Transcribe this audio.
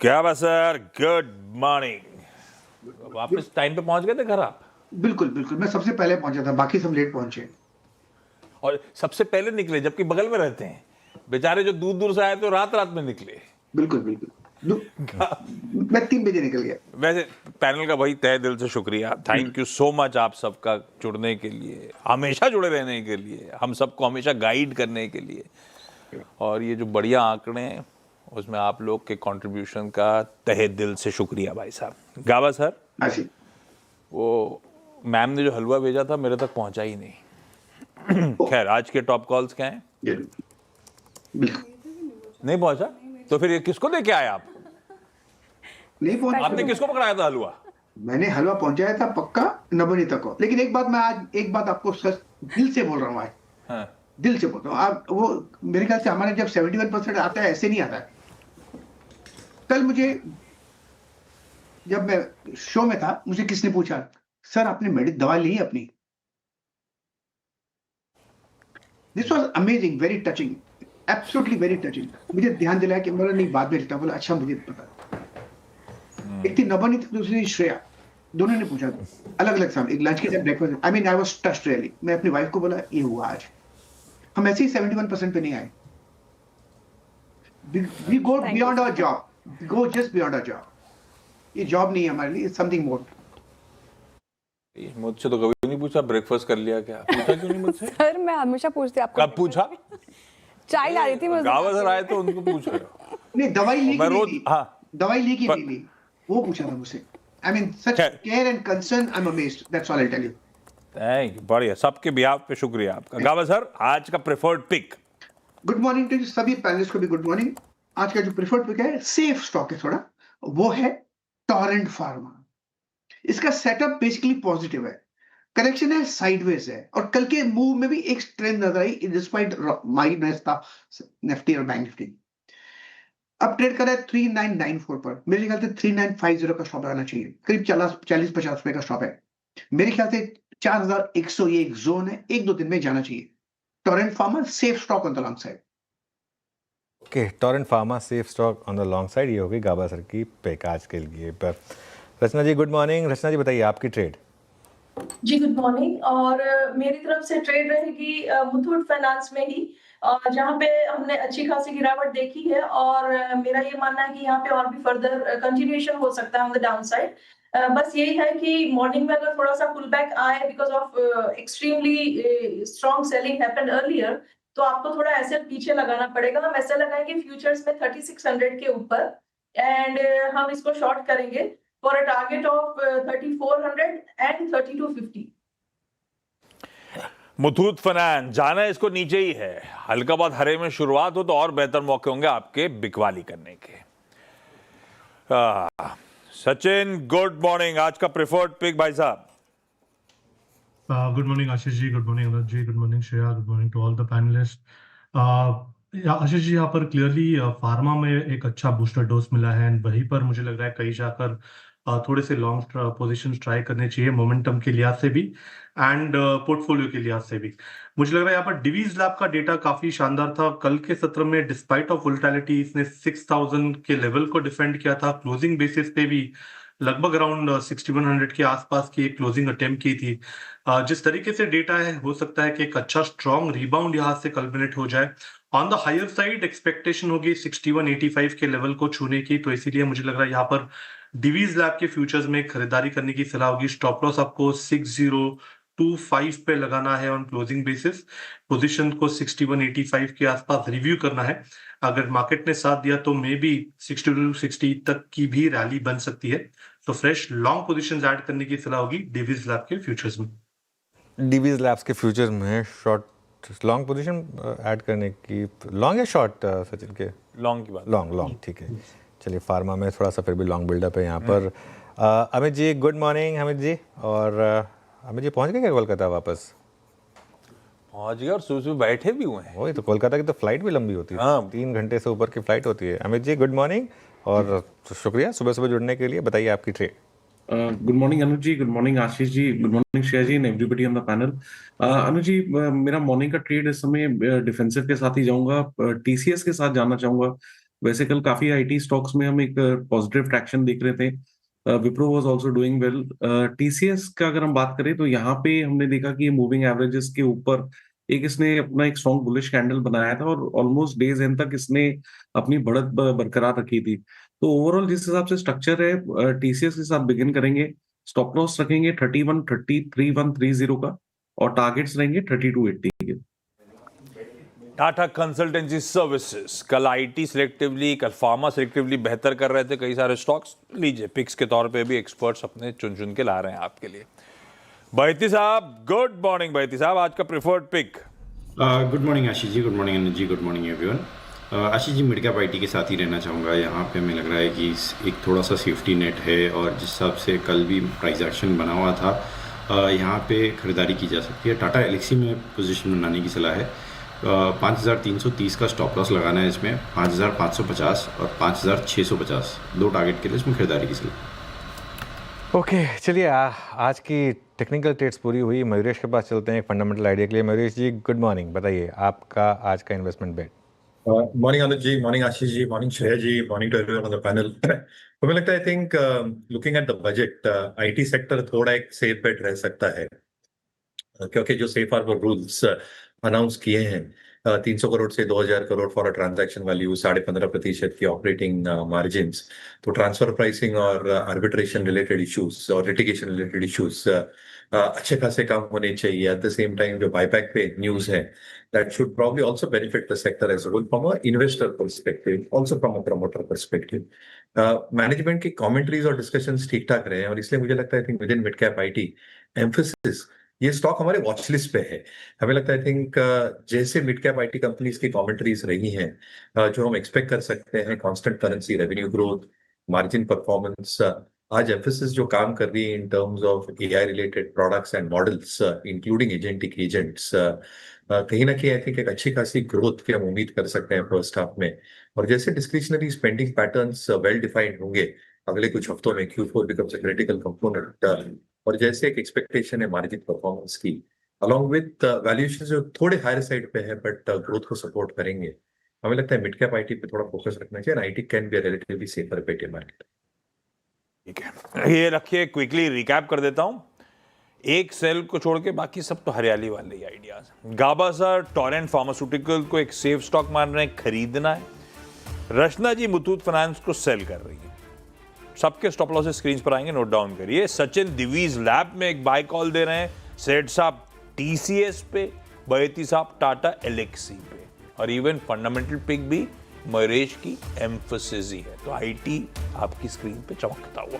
क्या बस sir, good morning. वापस टाइम पे पहुंच गए थे घर आप? बिल्कुल बिल्कुल, मैं सबसे पहले पहुंचा था, बाकी सब लेट पहुंचे। और सबसे पहले निकले, जबकि बगल में रहते हैं। बेचारे जो दूर दूर से आए तो रात रात में निकले। बिल्कुल बिल्कुल। मैं 3 बजे निकल गया। वैसे पैनल का भाई तहे दिल से शुक्रिया, थैंक यू सो मच आप सबका जुड़ने के लिए, हमेशा जुड़े रहने के लिए, हम सबको हमेशा गाइड करने के लिए। और ये जो बढ़िया आंकड़े हैं उसमें आप लोग के कंट्रीब्यूशन का तहे दिल से शुक्रिया भाई साहब। गावा सर, हाँ जी। वो मैम ने जो हलवा भेजा था मेरे तक पहुंचा ही नहीं। खैर, आज के टॉप कॉल्स क्या हैं? बिल्कुल नहीं पहुंचा? तो फिर ये किसको लेके आए आप? नहीं पहुंचा। आपने किसको पकड़ाया था हलवा? मैंने हलवा पहुंचाया था पक्का नवनीता को, लेकिन एक बात आपको सच दिल से बोल रहा हूँ आज। हाँ। दिल से बोल रहा हूँ। आप वो, मेरे ख्याल से हमारे जब 71% आता है, ऐसे नहीं आता है। कल मुझे, जब मैं शो में था, मुझे किसने पूछा, सर आपने दवा ली है अपनी? This was amazing, very touching, absolutely very touching. मुझे ध्यान दिलाया कि बोला नहीं, बाद में लेता। बोला अच्छा, मुझे पता। एक थी नवनीत, दूसरी श्रेया, दोनों ने पूछा अलग अलग समय, एक लंच के time, breakfast. I mean I was touched really. मैं अपनी वाइफ को बोला ये हुआ आज। हम ऐसे ही 71% पे नहीं आए। We go beyond our job, go just beyond our job. ये जॉब नहीं है हमारे लिए, समथिंग मोर। मुझसे तो कभी नहीं पूछा ब्रेकफास्ट कर लिया क्या, पूछा क्यों नहीं मुझसे? सर मैं हमेशा पूछती आपको। कब पूछा? चाय ला रही थी मुझे। गावा सर आए तो उनको पूछ रहे हो? नहीं, दवाई ली कि मैं नहीं रोज, ली? हाँ, दवाई ली कि नहीं ली, वो पूछा था मुझसे। I mean such care and concern, I am amazed, that's all I tell you. Thank you, बढ़िया, सबके बिहाफ पे शुक्रिया आपका। गावा सर, आज का preferred pick. Good morning to सभी पैनलिस्ट को भी गुड मॉर्निंग। आज का जो प्रेफर्ड पिक है, सेफ स्टॉक है थोड़ा, वो है टोरेंट फार्मा। इसका सेटअप बेसिकली पॉजिटिव है, करेक्शन है, साइडवेज है, और कल के मूव में भी एक स्ट्रेंथ नजर आई डिस्पाइट माइनस था निफ्टी और बैंक निफ्टी। अब ट्रेड कर रहा है 3994 पर। मेरे ख्याल से 3950 का स्टॉप लगाना चाहिए, करीब 40-50 रुपए का स्टॉप है। मेरे ख्याल से 4100 ये एक जोन है, 1-2 दिन में जाना चाहिए। Torrent pharma safe stock on the long side. Okay, Torrent pharma safe stock on the long side, ये होगी गाबा सर की पिक आज के लिए। पर रचना जी गुड मॉर्निंग। रचना जी बताइए आपकी ट्रेड। जी गुड मॉर्निंग। और मेरी तरफ से ट्रेड रहेगी मुथूट फाइनेंस में ही, जहाँ पे हमने अच्छी खासी गिरावट देखी है, और मेरा ये मानना है कि यहाँ पे और भी फर्दर कंटिन्यूएशन हो सकता है ऑन द डाउन साइड। बस यही है कि मॉर्निंग में अगर थोड़ा सा पुल बैक आए because of extremely strong selling happened earlier, तो आपको थोड़ा एसएल पीछे लगाना पड़ेगा। हम एसएल लगाएंगे फ्यूचर्स में 3600 के ऊपर, एंड हम इसको शॉर्ट करेंगे for a target of 3400 and 3250. Muthoot finance जाना है इसको नीचे ही है, हल्का बहुत हरे में शुरुआत हो तो और बेहतर मौके होंगे आपके बिकवाली करने के। सचिन गुड मॉर्निंग, आज का प्रेफर्ड पिक भाई साहब। Good morning Ashish ji, good morning Anant ji, good morning Shreya, good morning to all the panelist. Ashish ji, यहाँ पर क्लियरली फार्मा में एक अच्छा बूस्टर डोज मिला है, एंड वहीं पर मुझे लग रहा है कहीं जाकर थोड़े से लॉन्ग पोजीशंस ट्राई करने चाहिए, मोमेंटम के लिहाज से भी एंड पोर्टफोलियो के लिहाज से भी। मुझे लग रहा है यहाँ पर डिवीज लैब का डेटा काफी शानदार था कल के सत्र में। डिस्पाइट ऑफ वोलेटिलिटी इसने 6000 के लेवल को डिफेंड किया था। क्लोजिंग बेसिस पे भी लगभग अराउंड 6100 के आसपास की एक क्लोजिंग अटेम्प्ट की थी। जिस तरीके से डेटा है, हो सकता है कि एक अच्छा स्ट्रॉन्ग रिबाउंड यहाँ से कल्मिनेट हो जाए। On the higher side expectation होगी 6185 के लेवल को छूने की, तो इसीलिए मुझे लग रहा है यहाँ पर डिवीज लैब के फ्यूचर्स में खरीदारी करने की सलाह होगी। स्टॉप लॉस आपको 6025 पे लगाना है ऑन क्लोजिंग बेसिस। पोजीशन को 6185 के आसपास रिव्यू करना है। अगर मार्केट ने साथ दिया तो मे बी 6260 तक की भी रैली बन सकती है, तो फ्रेश लॉन्ग पोजीशंस ऐड करने की सलाह होगी डिवीज लैब के फ्यूचर्स में। डिवीज लैब्स के फ्यूचर्स में शॉर्ट लॉन्ग पोजीशन ऐड करने की, लॉन्ग या शॉर्ट सचिन के? लॉन्ग की बात। लॉन्ग, ठीक है। चलिए, फार्मा में थोड़ा सा फिर भी लॉन्ग बिल्डअप है यहाँ पर। Amit ji good morning. अमित जी, और अमित जी पहुँच गए क्या कोलकाता वापस? पहुंच गए और सुबह बैठे भी हुए हैं। वही तो, कोलकाता की तो फ्लाइट भी लंबी होती है। हाँ। 3 घंटे से ऊपर की फ्लाइट होती है। अमित जी गुड मॉर्निंग, और शुक्रिया सुबह सुबह जुड़ने के लिए। बताइए आपकी trade. Good morning Anuj ji, good morning Ashish ji, good morning Shreya ji and everybody on the panel. Anuj ji, मेरा मॉर्निंग का ट्रेड इस समय डिफेंसिव के साथ ही जाऊंगा, टीसीएस के साथ जाना चाहूंगा। वैसे कल काफी आईटी स्टॉक्स में हम एक पॉजिटिव ट्रैक्शन देख रहे थे। Wipro was also doing well. TCS का अगर हम बात करें तो यहाँ पे हमने देखा कि मूविंग एवरेजेस के ऊपर एक इसने अपना एक स्ट्रॉन्ग बुलिश कैंडल बनाया था और ऑलमोस्ट डेज एंड तक इसने अपनी बढ़त बरकरार रखी थी। तो ओवरऑल जिस हिसाब से स्ट्रक्चर है टीसीएस के साथ बिगिन करेंगे, स्टॉप लॉस रखेंगे 31,30 का और टारगेट्स रहेंगे 3280 के। टाटा कंसल्टेंसी सर्विसेज कल आईटी सिलेक्टिवली, कल फार्मा सिलेक्टिवली बेहतर कर रहे थे कई सारे स्टॉक्स। लीजिए पिक्स के तौर पे भी एक्सपर्ट्स अपने चुन चुन के ला रहे हैं आपके लिए। बैती साहब गुड मॉर्निंग। बैती साहब आज का preferred pick. Good morning Ashish ji, good morning Anil ji, good morning everyone. Ashish ji mid cap IT के साथ ही रहना चाहूँगा। यहाँ पे हमें लग रहा है कि एक थोड़ा सा सेफ्टी नेट है और जिस हिसाब से कल भी प्राइस एक्शन बना हुआ था यहाँ पे खरीदारी की जा सकती है। टाटा एलेक्सी में पोजीशन बनाने की सलाह है। 5330 का स्टॉप लॉस लगाना है इसमें, 5550 और 5650 दो टारगेट के लिए इसमें खरीदारी की सलाह। ओके चलिए आज की टेक्निकल ट्रेड्स पूरी हुई। मयूरेश के पास चलते हैं एक फंडामेंटल आइडिया के लिए। मयूरेश जी गुड मॉर्निंग, बताइए आपका आज का investment bet. Morning Anuj ji, morning Ashish ji, morning Shreya ji, morning to everyone on the panel. हमें लगता है I think looking at the budget IT sector थोड़ा एक सेफ बेट रह सकता है क्योंकि जो सेफ हार्बर रूल्स अनाउंस किए हैं 300 करोड़ से 2000 crore for a transaction value, 15.5% की ऑपरेटिंग मार्जिन्स, तो ट्रांसफर प्राइसिंग और आर्बिट्रेशन रिलेटेड इश्यूज और लिटिगेशन रिलेटेड इश्यूज अच्छे खासे काम होने चाहिए। एट द सेम टाइम जो बायबैक पे न्यूज है that should probably also benefit the sector as a whole from a investor perspective, also from a promoter perspective. Management की कमेंट्रीज और डिस्कशंस ठीक ठाक रहे हैं और इसलिए मुझे लगता है I think with in mid cap IT emphasis ये स्टॉक हमारे वॉच लिस्ट पे है। हमें लगता है आई थिंक जैसे मिड कैप आईटी कंपनीज की कमेंट्रीज रही हैं जो हम एक्सपेक्ट कर सकते हैं, constant currency revenue growth, margin performance, आज एम्फेसिस जो काम कर रही है in terms of AI related products and models including agentic agents, कहीं ना कहीं आई थिंक एक अच्छी खासी ग्रोथ की हम उम्मीद कर सकते हैं फर्स्ट हाफ में। और जैसे discretionary spending patterns well defined होंगे अगले कुछ हफ्तों में, Q4 becomes a critical component और जैसे एक एक्सपेक्टेशन है मार्जिन परफॉर्मेंस की अलॉन्ग विद वैल्यूएशन जो थोड़े हायर साइड पे है बट ग्रोथ को सपोर्ट करेंगे, हमें लगता है मिड कैप आईटी पे थोड़ा फोकस रखना चाहिए। IT can be a relatively safer bet in market. ठीक है, ये रखिए क्विकली रिकैप कर देता हूं। एक सेल को छोड़ के बाकी सब तो हरियाली वाले ही आइडियाज। गाबासा टोरेंट फार्मास्यूटिकल को एक सेफ स्टॉक मान रहे हैं, खरीदना है। रचना जी मुथूट फाइनेंस को सेल कर रही है। सबके स्टॉप लॉसेस स्क्रीन पर आएंगे, नोट डाउन करिए। सचिन दिवीज लैब में एक बाय कॉल दे रहे हैं। सेठ साहब टीसीएस पे, बैती साहब टाटा एलेक्सी पे और इवन फंडामेंटल पिक भी मयूरेश की एम्फेसिस ही है। तो आईटी आपकी स्क्रीन पे चमकता हुआ।